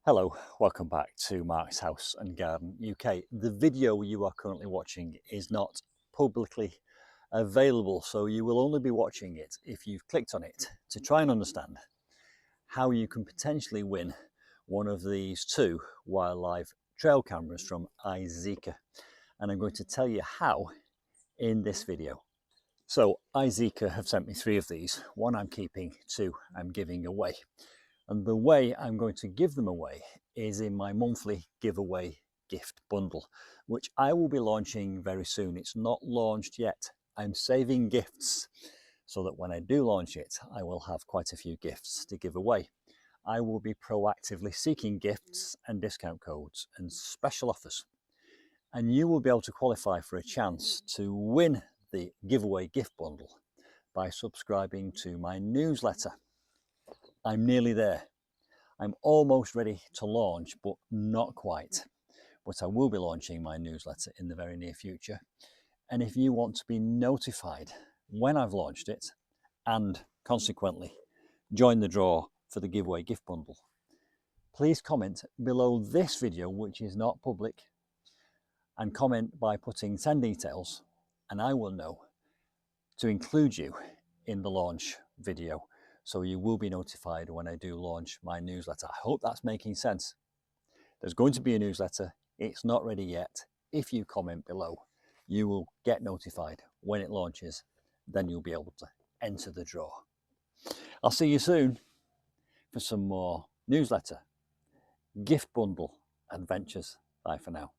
Hello, welcome back to Mark's House and Garden UK. The video you are currently watching is not publicly available, so you will only be watching it if you've clicked on it to try and understand how you can potentially win one of these two wildlife trail cameras from iZeeka. And I'm going to tell you how in this video. So iZeeka have sent me 3 of these. 1 I'm keeping, 2 I'm giving away. And the way I'm going to give them away is in my monthly giveaway gift bundle, which I will be launching very soon. It's not launched yet. I'm saving gifts so that when I do launch it, I will have quite a few gifts to give away. I will be proactively seeking gifts and discount codes and special offers. And you will be able to qualify for a chance to win the giveaway gift bundle by subscribing to my newsletter. I'm nearly there. I'm almost ready to launch, but not quite. But I will be launching my newsletter in the very near future. And if you want to be notified when I've launched it, and consequently join the draw for the giveaway gift bundle, please comment below this video, which is not public, and comment by putting 10 details, and I will know to include you in the launch video. So you will be notified when I do launch my newsletter. I hope that's making sense. There's going to be a newsletter. It's not ready yet. If you comment below, you will get notified when it launches. Then you'll be able to enter the draw. I'll see you soon for some more newsletter gift bundle adventures. Bye for now.